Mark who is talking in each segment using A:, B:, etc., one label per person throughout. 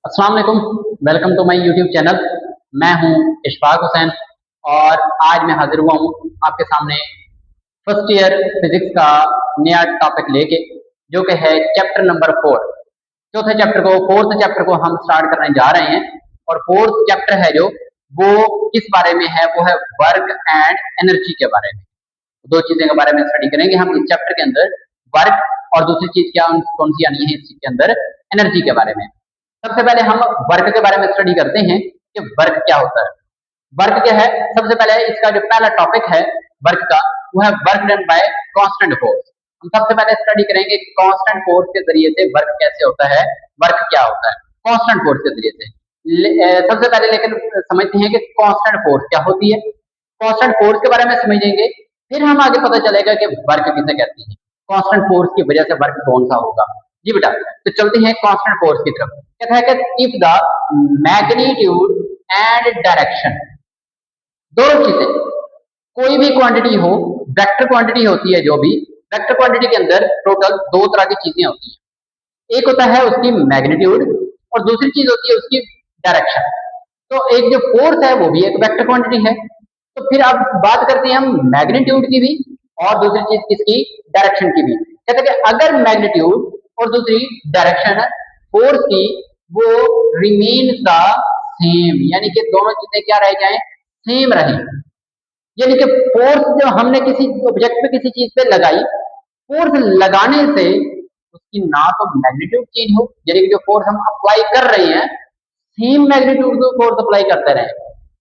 A: अस्सलाम वालेकुम। Welcome to my YouTube channel. मैं हूं इशफाक हुसैन और आज मैं हाजिर हुआ हूं आपके सामने फर्स्ट ईयर फिजिक्स का नया टॉपिक लेके, जो कि है चैप्टर नंबर 4। फोर्थ चैप्टर को हम स्टार्ट करने जा रहे हैं। और फोर्थ चैप्टर है जो वो किस बारे में है, वो है वर्क एंड एनर्जी के बारे में। दो चीजें के बारे में स्टडी करेंगे हम इस चैप्टर के अंदर, वर्क और दूसरी चीज क्या कौन सी आनी है इस चीज के अंदर, एनर्जी के बारे में। सबसे पहले हम वर्क के बारे में स्टडी करते हैं कि वर्क क्या होता है। वर्क क्या है, सबसे पहले इसका जो पहला टॉपिक है वर्क का, वो है work done by constant force. हम सबसे पहले स्टडी करेंगे कांस्टेंट फोर्स के जरिए से वर्क कैसे होता है, वर्क क्या होता है कांस्टेंट फोर्स के जरिए से। सबसे पहले लेकिन समझते हैं कि कांस्टेंट फोर्स क्या होती है। कांस्टेंट फोर्स के बारे में समझेंगे, फिर हम आगे पता चलेगा कि वर्क किसे कहते हैं, कांस्टेंट फोर्स की वजह से वर्क कौन सा होगा। जी बेटा, तो चलते हैं कांस्टेंट फोर्स की तरफ। कहता है कि if the magnitude and direction, दोनों चीजें, कोई भी क्वांटिटी हो, वेक्टर क्वांटिटी होती है जो भी, वेक्टर क्वांटिटी के अंदर टोटल दो तरह की चीजें होती हैं। एक होता है उसकी मैग्नीट्यूड और दूसरी चीज होती है उसकी डायरेक्शन। तो एक जो फोर्स है वो भी एक वेक्टर क्वांटिटी है। तो फिर अब बात करते हैं हम मैग्नीट्यूड की भी और दूसरी चीज किसकी, डायरेक्शन की भी। कहते हैं कि अगर मैग्नीट्यूड और दूसरी डायरेक्शन फोर्स की वो रिमेन द सेम, यानी कि दोनों चीजें क्या रह जाएं, सेम रहे। यानी कि फोर्स जो हमने किसी ऑब्जेक्ट पे किसी चीज पे लगाई, फोर्स लगाने से उसकी ना तो मैग्नीट्यूड चेंज हो, यानी कि जो फोर्स हम अप्लाई कर रहे हैं सेम मैग्नीट्यूड को फोर्स अप्लाई करते रहे,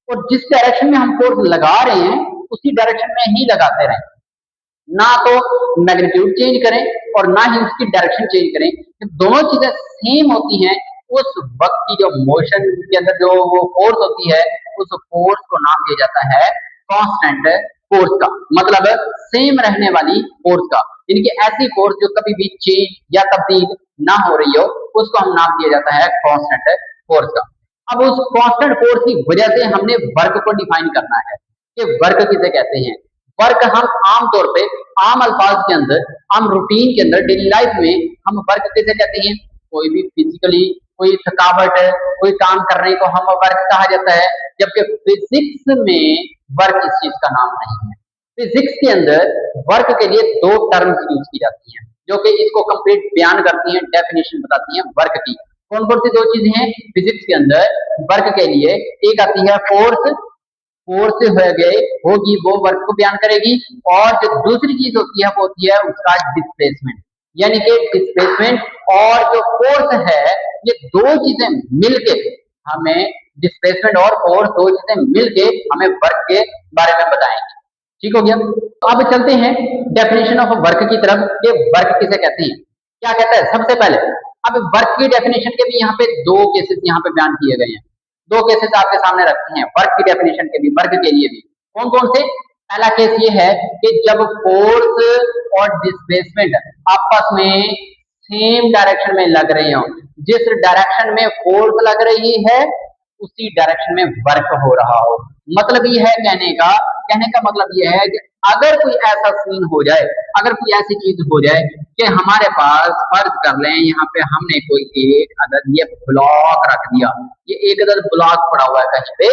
A: और जिस डायरेक्शन में हम फोर्स लगा रहे हैं उसी डायरेक्शन में ही लगाते रहे, ना तो मैग्नीट्यूड चेंज करें और ना ही उसकी डायरेक्शन चेंज करें। जब दोनों चीजें सेम होती हैं उस वक्त की जो मोशन के अंदर जो वो फोर्स होती है, उस फोर्स को नाम दिया जाता है कांस्टेंट फोर्स का, मतलब सेम रहने वाली फोर्स का। यानी कि ऐसी फोर्स जो कभी भी चेंज या तब्दील ना हो रही हो, उसको हम नाम दिया जाता है कांस्टेंट फोर्स का। अब उस कांस्टेंट फोर्स की वजह से हमने वर्क को डिफाइन करना है कि वर्क किसे कहते हैं। वर्क हम आम तौर पे आम अल्फाज के अंदर, आम रूटीन के अंदर, डेली लाइफ में हम वर्क किसे कहते हैं, कोई भी फिजिकली कोई थकावट, कोई काम करने को हम वर्क कहा जाता है। जबकि फिजिक्स में वर्क इस चीज का नाम नहीं है। फिजिक्स के अंदर वर्क के लिए दो टर्म्स यूज की जाती हैं जो कि इसको कंप्लीट बयान करती हैं, डेफिनेशन बताती हैं वर्क की। कौन कौन सी दो चीजें हैं फिजिक्स के अंदर वर्क के लिए? एक आती है फोर्स, फोर्स हो गए होगी वो वर्क को बयान करेगी, और जो दूसरी चीज होती है वो होती है उसका डिस्प्लेसमेंट। यानी कि डिस्प्लेसमेंट और जो फोर्स है, ये दो चीजें मिलके हमें, डिस्प्लेसमेंट और फोर्स दो चीजें मिलके हमें वर्क के बारे में बताएंगे। ठीक हो गया। तो अब चलते हैं डेफिनेशन ऑफ वर्क की तरफ कि वर्क किसे कहते हैं, क्या कहता है। सबसे पहले अब वर्क की डेफिनेशन के भी यहाँ पे दो केसेस यहाँ पे बयान किए गए हैं, दो केसेस आपके सामने रखते हैं वर्क की डेफिनेशन के भी, वर्क के लिए भी। कौन कौन से? पहला केस ये है कि जब फोर्स और डिस्प्लेसमेंट आपस में सेम डायरेक्शन में लग रहे हो, जिस डायरेक्शन में फोर्स लग रही है उसी डायरेक्शन में वर्क हो रहा हो। मतलब ये है कहने का मतलब ये है कि अगर कोई ऐसा सीन हो जाए, अगर कोई ऐसी चीज हो जाए कि हमारे पास, फर्ज कर लें यहाँ पे हमने कोई एक अदद ये ब्लॉक रख दिया, ये एक अदद ब्लॉक पड़ा हुआ है कहीं पे,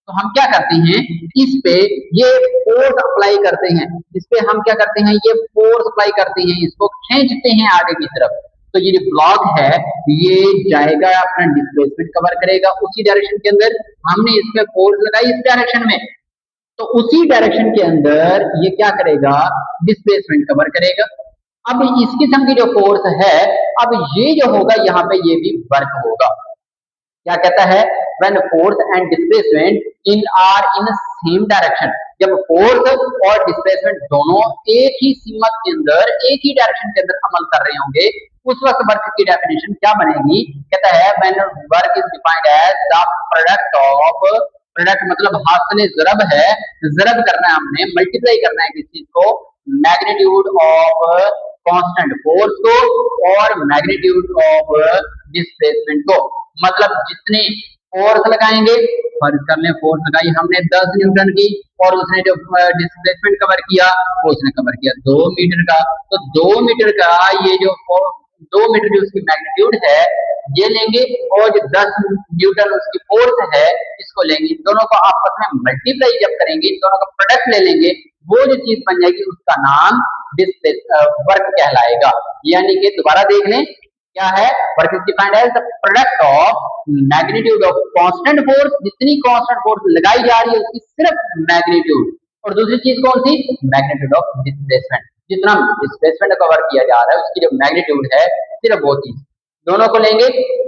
A: तो हम क्या करते हैं, इस पे ये फोर्स अप्लाई करते हैं, इस पे हम क्या करते हैं, ये फोर्स अप्लाई करते हैं, इसको खींचते हैं आगे की तरफ। तो ये जो ब्लॉक है ये जाएगा अपना डिस्प्लेसमेंट कवर करेगा उसी डायरेक्शन के अंदर, हमने इस पे फोर्स लगाई इस डायरेक्शन में, तो उसी डायरेक्शन के अंदर ये क्या करेगा, डिस्प्लेसमेंट कवर करेगा। अब इस किस्म की जो फोर्स है, अब ये जो होगा यहाँ पे ये भी वर्क होगा। क्या कहता है, when force and displacement in are in same direction, जब फोर्स और डिस्प्लेसमेंट दोनों एक ही सीमा के अंदर, एक ही डायरेक्शन के अंदर अमल कर रहे होंगे, उस वक्त वर्क की डेफिनेशन क्या बनेगी। कहता है when work is defined as the product of, product मतलब हासिल ज़रब है, ज़रब करना है हमने, मल्टीप्लाई करना है किस चीज को, मैग्नीट्यूड ऑफ कांस्टेंट फोर्स को और मैग्नीट्यूड ऑफ डिस्प्लेसमेंट को। मतलब जितने फोर्स लगाएंगे, फर्ज कर लें फोर्स लगाई हमने 10 न्यूटन की, और उसने जो डिस्प्लेसमेंट कवर किया वो उसने कवर किया 2 मीटर का, तो 2 मीटर का ये जो 2 मीटर जो उसकी मैग्नीट्यूड है ये लेंगे, और जो 10 न्यूटन उसकी फोर्स है इसको लेंगे। दोनों को आपस में मल्टीप्लाई जब करेंगे, दोनों का प्रोडक्ट ले लेंगे, वो जो चीज बन जाएगी उसका नाम वर्क कहलाएगा। यानी कि दोबारा देख लें क्या है, work is defined as the product of magnitude of constant force, जितनी कांस्टेंट फोर्स लगाई जा रही है उसकी सिर्फ मैग्नीट्यूड, और दूसरी चीज कौन सी, मैग्नीट्यूड ऑफ डिस्प्लेसमेंट, जितना डिस्प्लेसमेंट कवर किया जा रहा है उसकी जो मैग्नीट्यूड है सिर्फ वो चीज। दोनों को लेंगे,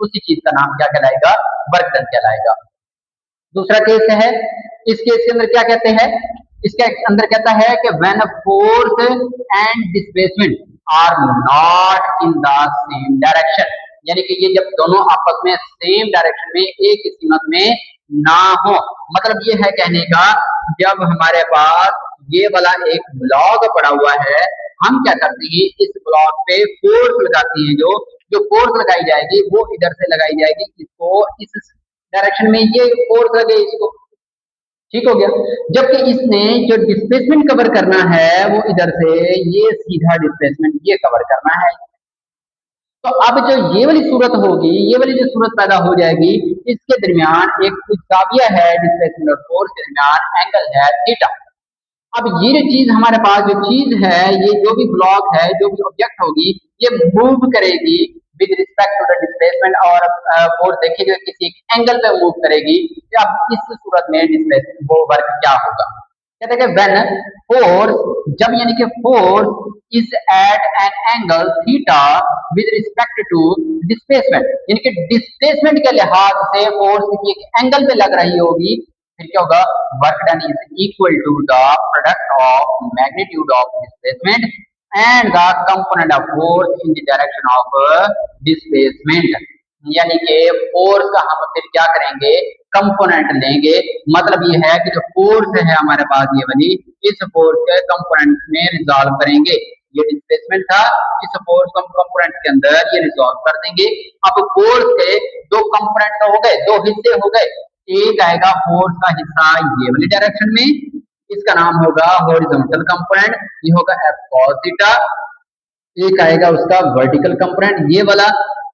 A: उसी चीज का नाम क्या कहलाएगा, वर्क डन कहलाएगा। दूसरा केस है, इस केस के अंदर क्या कहते हैं, इसके अंदर कहता है कि when a force and displacement are not in the same direction, यानी कि ये जब दोनों आपस में सेम डायरेक्शन में एक ही सीमत में ना हो, मतलब ये है कहने का, जब हमारे पास ये वाला एक ब्लॉक पड़ा हुआ है, हम क्या करते हैं इस ब्लॉक पे फोर्स लगाते हैं, जो फोर्स लगाई जाएगी वो इधर से लगाई जाएगी, इसको इस डायरेक्शन में ये फोर्स लगे इसको, ठीक हो गया। जबकि इसने जो डिस्प्लेसमेंट कवर करना है वो इधर से ये सीधा डिस्प्लेसमेंट ये कवर करना है। तो अब जो ये वाली सूरत होगी, ये वाली जो सूरत पैदा हो जाएगी, इसके दरमियान एक जाविया है डिस्प्लेसमेंट और फोर्स के दरमियान, एंगल है थीटा। अब ये जो चीज हमारे पास जो चीज है, ये जो भी ब्लॉक है, जो भी ऑब्जेक्ट होगी, ये मूव करेगी with respect to the displacement, और फोर्स देखिए किसी एक एंगल पे मूव करेगी। अब इस सूरत में डिस्प्लेसमेंट वो वर्क क्या होगा, कहते हैं व्हेन फोर्स, जब यानी कि force is at an angle theta with respect to displacement, यानी कि डिस्प्लेसमेंट के लिहाज से फोर्स किसी एक एंगल पे लग रही होगी, फिर क्या होगा, work done is equal to the product of magnitude of displacement and the component of force in the direction of displacement. यानी कि फोर्स का हम फिर क्या करेंगे, कंपोनेंट लेंगे, मतलब ये है कि जो फोर्स है हमारे पास ये वाली, इस फोर्स के कंपोनेंट में रिजॉल्व करेंगे। ये डिस्प्लेसमेंट था, इस फोर्स को कंपोनेंट के अंदर ये रिजॉल्व कर देंगे। अब फोर्स के दो कंपोनेंट तो हो गए, दो हिस्से हो गए, एक आएगा फोर्स का हिस्सा ये वाली डायरेक्शन में, इसका नाम होगा हॉरिजॉन्टल कंपोनेंट, ये होगा F cos थीटा। एक आएगा उसका वर्टिकल कंपोनेंट ये वाला,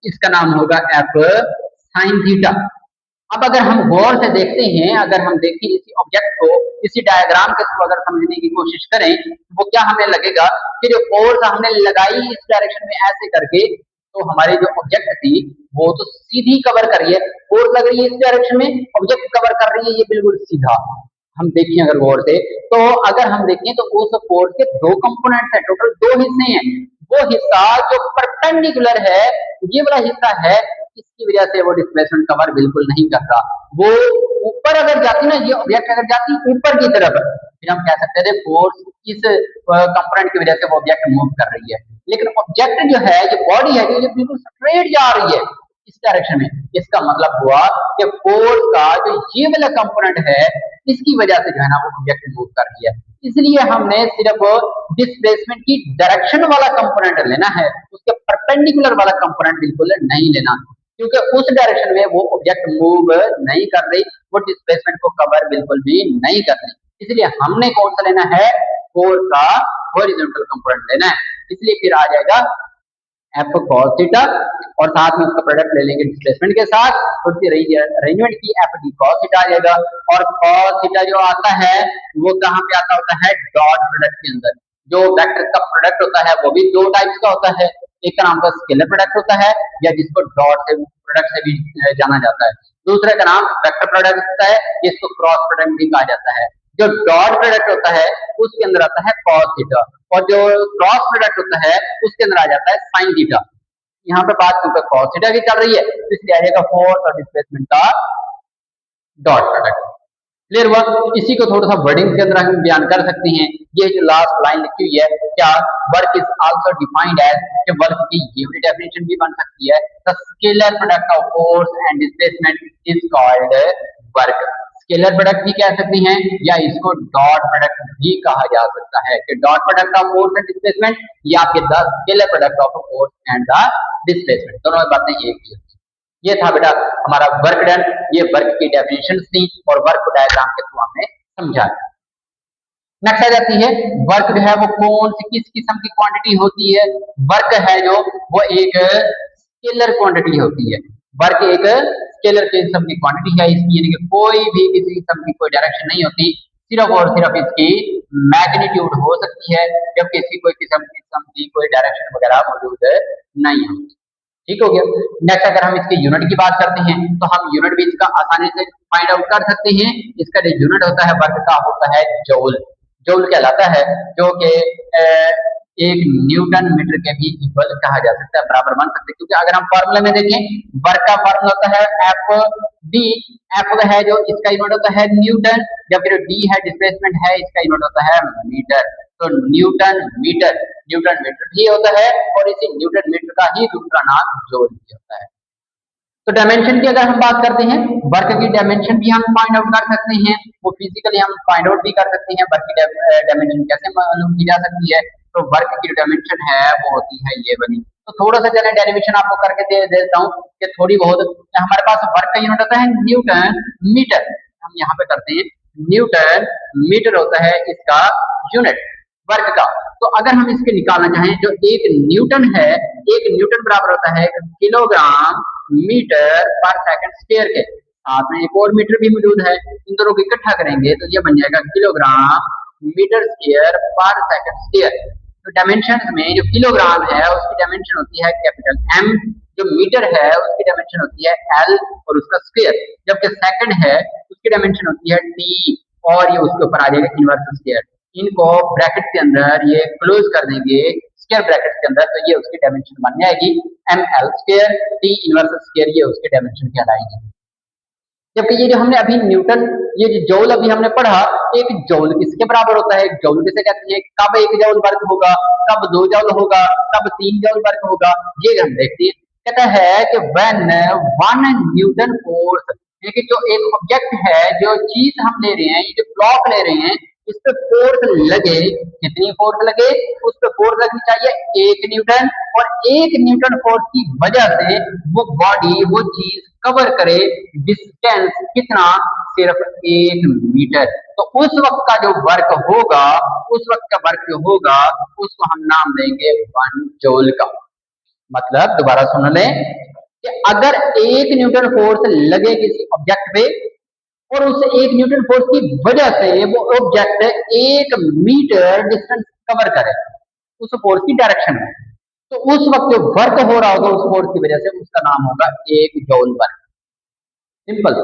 A: इसका नाम होगा F sin थीटा। अब अगर हम गौर से देखते हैं, अगर हम देखें इसी ऑब्जेक्ट को इसी डायग्राम के थ्रू अगर समझने की कोशिश करें, तो वो क्या हमें लगेगा कि जो फोर्स हमने लगाई इस डायरेक्शन में ऐसे करके, तो हमारी जो ऑब्जेक्ट थी वो तो सीधी कवर कर रही है, फोर्स लग रही है इस डायरेक्शन में, ऑब्जेक्ट कवर कर रही है ये बिल्कुल सीधा। हम देखें अगर गौर से, तो अगर हम देखें तो उस फोर्स के दो कंपोनेंट्स हैं, टोटल दो हिस्से हैं। वो हिस्सा जो परपेंडिकुलर है, ये वाला हिस्सा है, इसकी वजह से वो डिस्प्लेसमेंट कवर बिल्कुल नहीं कर रहा। वो ऊपर अगर जाती ना, ये ऑब्जेक्ट अगर जाती ऊपर की तरफ, फिर हम कह सकते थे फोर्स इस कंपोनेंट की वजह से वो ऑब्जेक्ट मूव कर रही है। लेकिन ऑब्जेक्ट जो है, ये बॉडी है, ये बिल्कुल स्ट्रेट जा रही है इस डायरेक्शन में। इसका मतलब हुआ कि फोर्स का जो ये वाला कंपोनेंट है, इसकी वजह से जो है ना वो ऑब्जेक्ट मूव कर रही है। इसलिए हमने सिर्फ डिस्प्लेसमेंट की डायरेक्शन वाला कंपोनेंट लेना है, उसके परपेंडिकुलर वाला कंपोनेंट बिल्कुल नहीं लेना, क्योंकि उस डायरेक्शन में वो ऑब्जेक्ट मूव नहीं कर रही, वो डिस्प्लेसमेंट को कवर बिल्कुल भी नहीं कर रही। इसलिए हमने कौन सा लेना है, फोर्स का हॉरिजॉन्टल कंपोनेंट लेना है। इसलिए फिर आ जाएगा F cos थीटा, और साथ में उसका प्रोडक्ट ले लेंगे डिस्प्लेसमेंट के साथ, उसकी अरेंजमेंट की F d cos थीटा आ जाएगा। और cos थीटा जो आता है वो कहाँ पे आता होता है, डॉट प्रोडक्ट के अंदर। जो वेक्टर का प्रोडक्ट होता है वो भी दो टाइप्स का होता है, एक का नाम का स्केलर प्रोडक्ट होता है, या जिसको डॉट से प्रोडक्ट से भी जाना जाता है। दूसरे का नाम वेक्टर प्रोडक्ट होता है, जिसको क्रॉस प्रोडक्ट भी कहा जाता है। जो डॉट प्रोडक्ट होता है उसके अंदर आता है cos थीटा, और जो क्रॉस प्रोडक्ट होता है उसके अंदर आ जाता है sin थीटा। यहाँ पे बात क्योंकि cos थीटा की चल रही है, तो इसलिए आ जाएगा फोर्स और डिस्प्लेसमेंट का डॉट प्रोडक्ट। क्लियर हुआ? इसी को थोड़ा सा वर्डिंग के अंदर हम बयान कर सकते हैं। ये जो लास्ट लाइन लिखी हुई है, क्या work is also defined as, कि वर्क की ये वाली डेफिनेशन भी बन सकती है, the scalar product of force and displacement is called work. Scalar product भी कह सकते हैं, या इसको डॉट प्रोडक्ट भी कहा जा सकता है, कि dot product of force and displacement, या आपके the scalar product of force and the displacement, दोनों बातें एक ही। ये था बेटा हमारा वर्क डन, ये वर्क की डेफिनेशन थी, और वर्क को डायग्राम के थ्रू हमने समझा। नेक्स्ट आ जाती है वर्क जो है वो कौन सी किस किस्म की क्वांटिटी होती है। वर्क है जो वो एक स्केलर क्वांटिटी होती है। वर्क एक स्केलर किस्म की क्वांटिटी है, इसकी यानी कि कोई भी किसी किस्म की कोई डायरेक्शन नहीं होती, सिर्फ और सिर्फ इसकी मैग्नीट्यूड हो सकती है, जबकि इसकी कोई किस्म की कोई डायरेक्शन वगैरह मौजूद नहीं होती। ठीक हो गया। नेक्स्ट अगर हम इसके यूनिट की बात करते हैं तो हम यूनिट भी इसका आसानी से फाइंड आउट कर सकते हैं। इसका जो यूनिट होता है वर्क का होता है जूल। जूल कहलाता है, जो कि एक न्यूटन मीटर के भी इक्वल कहा जा सकता है, बराबर मान सकते हैं। क्योंकि अगर हम फॉर्मूले में देखें वर्क का फॉर्मूला होता है एफ डी। एफ है जो इसका यूनिट होता है न्यूटन, जबकि जो डी है डिस्प्लेसमेंट है, इसका यूनिट होता है मीटर। तो न्यूटन मीटर भी होता है और इसी न्यूटन मीटर का ही दूसरा नाम जूल भी होता है। तो डायमेंशन की अगर हम बात करते हैं, वर्क की डायमेंशन भी हम फाइंड आउट कर सकते हैं, वो फिजिकली हम फाइंड आउट भी कर सकते हैं। वर्क की डायमेंशन कैसे मालूम की जा सकती है, तो वर्क की डायमेंशन है वो होती है ये वाली। तो थोड़ा सा चले डेरिवेशन आपको करके दे देता हूँ कि थोड़ी बहुत। हमारे पास वर्क का यूनिट होता है न्यूटन मीटर, हम यहाँ पे करते हैं न्यूटन मीटर होता है इसका यूनिट वर्क का। तो अगर हम इसके निकालना चाहें, जो एक न्यूटन है, एक न्यूटन बराबर होता है किलोग्राम मीटर पर सेकंड स्क्वायर के, साथ में एक और मीटर भी मौजूद है, इन दोनों को इकट्ठा करेंगे तो ये बन जाएगा किलोग्राम मीटर स्क्वायर पर सेकंड स्क्वायर। तो डायमेंशन में जो किलोग्राम है उसकी डायमेंशन होती है कैपिटल एम, जो मीटर है उसकी डायमेंशन होती है एल और उसका स्क्वायर, जबकि सेकंड है उसकी डायमेंशन होती है टी और ये उसके ऊपर आ जाएगा इनवर्स स्क्वायर। इनको ब्रैकेट के अंदर ये क्लोज कर देंगे स्क्वायर ब्रैकेट के अंदर, तो ये उसकी डायमेंशन बन जाएगी M L square T inverse square, ये उसकी डायमेंशन कहलाएगी। जबकि ये जो हमने अभी न्यूटन, ये जो जौल अभी हमने पढ़ा, एक जौल किसके बराबर होता है, एक जौल किसे कहते हैं, कब एक जौल वर्क होगा, कब दो जौल होगा, कब तीन जौल वर्क होगा, ये हम देखते हैं। कहता है कि व्हेन वन न्यूटन फोर्स, कि जो एक ऑब्जेक्ट है, जो चीज हम ले रहे हैं, ये जो ब्लॉक ले रहे हैं, इस पे फोर्स लगे, कितनी फोर्स लगे, उस पे फोर्स लगनी चाहिए 1 न्यूटन, और 1 न्यूटन फोर्स की वजह से वो बॉडी, वो चीज कवर करे डिस्टेंस कितना, सिर्फ 1 मीटर। तो उस वक्त का जो वर्क होगा, उस वक्त का वर्क जो होगा उसको हम नाम देंगे 1 जूल का। मतलब दोबारा सुन लें कि अगर 1 न्यूटन फोर्स लगे किसी ऑब्जेक्ट पे और उस 1 न्यूटन फोर्स की वजह से वो ऑब्जेक्ट 1 मीटर डिस्टेंस कवर करे उस फोर्स की डायरेक्शन में, तो उस वक्त जो वर्क हो रहा होगा उस फोर्स की वजह से, उसका नाम होगा 1 जूल वर्क। सिंपल,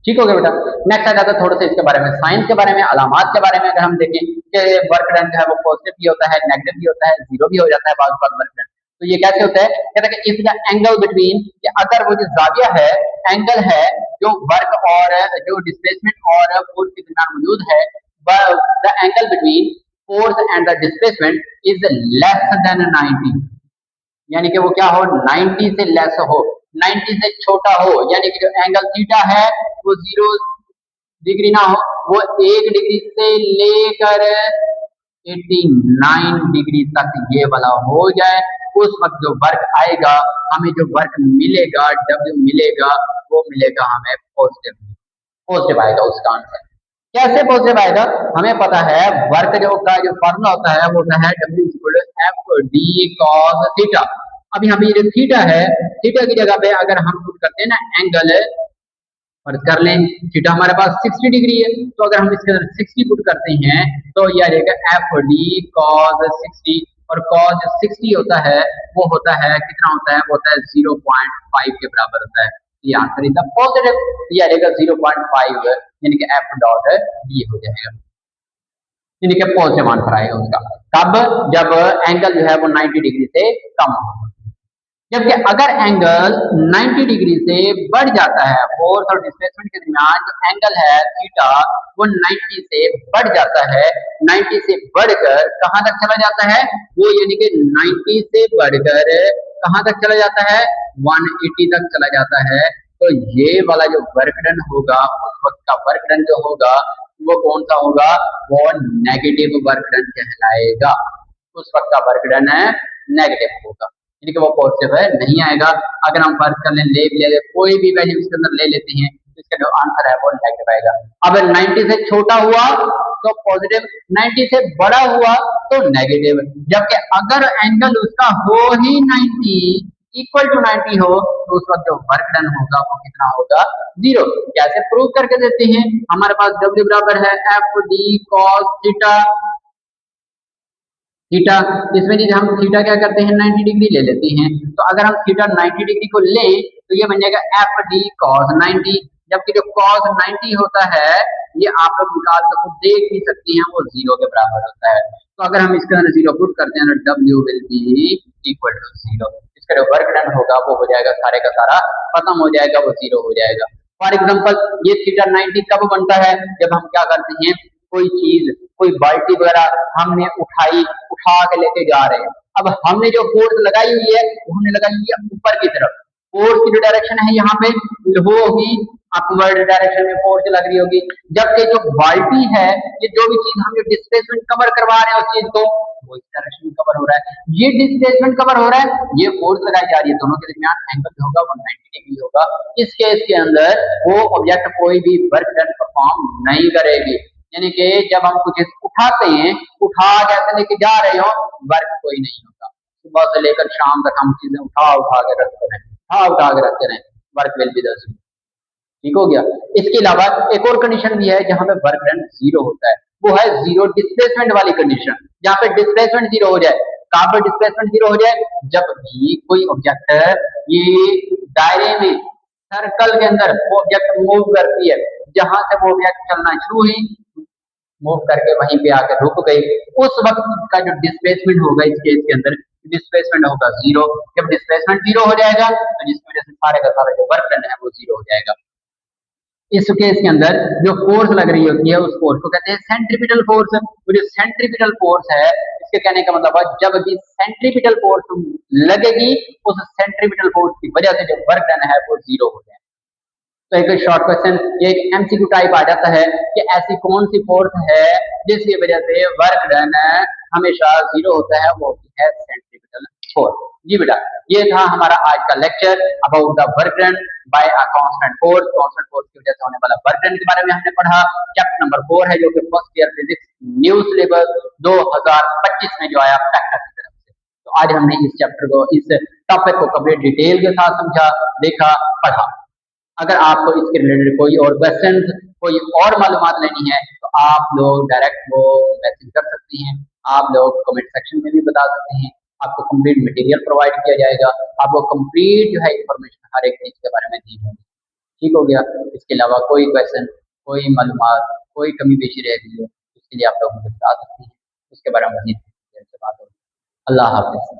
A: ठीक हो गया बेटा। नेक्स्ट आ जाता है थोड़ा सा इसके बारे में, साइंस के बारे में, अलामात के बारे में। अगर हम देखें कि वर्क डन जो है वो पॉजिटिव भी होता है, नेगेटिव भी होता है, जीरो भी हो जाता है बार बार वर्क डन। तो ये कैसे होता है, कहता है कि इफ द एंगल बिटवीन, अगर वो जो जाविया है, एंगल है जो वर्क और जो डिस्प्लेसमेंट और फोर्स के दरमियान मौजूद है, the angle between force and the displacement is less than 90, यानी कि वो क्या हो, 90 से लेस हो, 90 से छोटा हो, यानी कि जो एंगल थीटा है वो 0 डिग्री ना हो, वो 1 डिग्री से लेकर 89 डिग्री तक ये वाला हो जाए, उस वक्त जो वर्क आएगा, हमें जो वर्क मिलेगा, डब्ल्यू मिलेगा, वो मिलेगा हमें पॉजिटिव, पॉजिटिव आएगा उसका आंसर। कैसे पॉजिटिव आएगा, हमें पता है वर्क जो का जो फॉर्मूला होता है वो होता है W equal F D cos theta. अभी हम ये थीटा है, थीटा की जगह पे अगर हम पुट करते हैं ना एंगल, और कर लें थीटा हमारे पास 60 डिग्री है, तो अगर हम इसके अंदर 60 पुट करते हैं तो यह आ जाएगा एफ डी कॉस 60, और कॉस 60 होता है वो होता है कितना होता है, वो होता है 0.5 के बराबर होता है। ये आंसर इज द पॉजिटिव, ये आ जाएगा 0.5, यानी कि एफ डॉट डी हो जाएगा, यानी कि पॉजिटिव आंसर आएगा उसका। कब, जब एंगल जो है वो 90 डिग्री से कम हो। जबकि अगर एंगल 90 डिग्री से बढ़ जाता है, फोर्स और डिस्प्लेसमेंट के दरमियान जो एंगल है थीटा, वो 90 से बढ़ जाता है, 90 से बढ़कर कहां तक चला जाता है, वो यानी कि 90 से बढ़कर कहां तक चला जाता है, 180 तक चला जाता है। तो ये वाला जो वर्क डन होगा, उस वक्त का वर्क डन जो होगा वो कौन सा होगा, वो नेगेटिव वर्क डन कहलाएगा। उस वक्त का वर्क डन है नेगेटिव होगा, यानी कि वो पॉजिटिव है नहीं आएगा। अगर हम वर्क करने ले कोई भी वैल्यू इसके अंदर ले लेते हैं, इसका जो आंसर है वो नेगेटिव आएगा। अब 90 से छोटा हुआ तो पॉजिटिव, 90 से बड़ा हुआ तो नेगेटिव। जबकि अगर एंगल उसका हो ही 90 इक्वल टू 90 हो तो उस वक्त जो वर्क डन होगा वो कितना होगा, जीरो। कैसे प्रूव करके देते हैं, हमारे पास W बराबर है F D cos theta, theta इसमें जी हम थीटा क्या करते हैं 90 डिग्री ले लेते हैं। तो अगर हम थीटा 90 डिग्री को लें तो ये बन जाएगा एफ डी कॉस 90। जबकि जो कॉस 90 होता है ये आप लोग निकाल कर खुद देख भी सकते हैं, वो जीरो के बराबर होता है। तो अगर हम इसके अंदर जीरो पुट करते हैं तो W will be equal to zero. इसका जो वर्क डन होगा वो हो जाएगा सारे का सारा खत्म हो जाएगा, वो जीरो हो जाएगा। फॉर एग्जाम्पल ये थीटा 90 कब बनता है, जब हम क्या करते हैं कोई चीज, कोई बाल्टी वगैरह हमने उठा के लेके जा रहे हैं। अब हमने जो फोर्स लगाई हुई है वो हमने लगाई हुई है ऊपर की तरफ। फोर्स की जो डायरेक्शन है यहाँ पे वो होगी अपवर्ड डायरेक्शन में फोर्स लग रही होगी। जबकि जो बाल्टी है, ये जो भी चीज हम जो डिस्प्लेसमेंट कवर करवा रहे हैं उस चीज को, वो इस डायरेक्शन में कवर हो रहा है। ये डिस्प्लेसमेंट कवर हो रहा है, ये फोर्स लगाई जा रही है, दोनों के दरमियान एंगल जो होगा 190 डिग्री होगा। इस केस के अंदर वो ऑब्जेक्ट कोई भी वर्क डन परफॉर्म नहीं करेगी। यानी कि जब हम कुछ उठाते हैं, उठा जैसे लेके जा रहे हो, वर्क कोई नहीं होता। सुबह से लेकर शाम तक हम चीजें उठा के रखते रहे, उठा के रखते रहे, work will be the zero. ठीक हो गया। इसके अलावा एक और कंडीशन भी है जहां पे वर्क डन जीरो होता है, वो है जीरो डिस्प्लेसमेंट वाली कंडीशन। जहां पे डिस्प्लेसमेंट जीरो हो जाए, कहां पर डिस्प्लेसमेंट जीरो हो जाए, जब भी कोई ऑब्जेक्ट ये दायरे में सर्कल के अंदर वो ऑब्जेक्ट मूव करती है, जहां से वो ऑब्जेक्ट चलना शुरू हुई, मूव करके वहीं पे आकर रुक गई, उस वक्त का जो डिस्प्लेसमेंट होगा इस केस के अंदर डिस्प्लेसमेंट होगा जीरो। जब डिस्प्लेसमेंट जीरो हो जाएगा तो जिसकी वजह से सारे का सारा जो वर्क डन है वो जीरो हो जाएगा। इस केस के अंदर जो फोर्स लग रही होती है उस फोर्स को कहते हैं सेंट्रीपिटल फोर्स। वो जो सेंट्रीपिटल फोर्स है, इसके कहने का मतलब है जब भी सेंट्रीपिटल फोर्स लगेगी उस सेंट्रीपिटल फोर्स की वजह से जो वर्क डन है वो जीरो हो जाएगा। तो एक शॉर्ट क्वेश्चन, ये एक एमसीक्यू टाइप आ जाता है कि ऐसी कौन सी फोर्स है जिसकी वजह से वर्क डन हमेशा जीरो होता है, वो होती है सेंट्रीपिटल फोर्स। जी बेटा, ये था हमारा आज का lecture about the work done by a constant force. Constant force की वजह से होने वाला वर्क डन के बारे में हमने पढ़ा। चैप्टर नंबर 4 है जो कि first year physics new syllabus 2025 में जो आया फैक्टर की तरफ से। तो आज हमने इस चैप्टर को, इस टॉपिक को कंप्लीट डिटेल के साथ समझा, देखा, पढ़ा। अगर आपको इसके रिलेटेड कोई और क्वेश्चन, कोई और मालूमात लेनी है तो आप लोग डायरेक्ट वो मैसेज कर सकती हैं, आप लोग कमेंट सेक्शन में भी बता सकते हैं। आपको कंप्लीट मटेरियल प्रोवाइड किया जाएगा, आपको कंप्लीट जो है इंफॉर्मेशन हर एक चीज के बारे में दी जाएगी। ठीक हो गया। इसके अलावा कोई क्वेश्चन, कोई मालूमात, कोई कमी पेशी रह गई हो, उसके लिए आप लोग मुझे बता सकते हैं, उसके बारे में मजीद से बात होगी। अल्लाह हाफिज।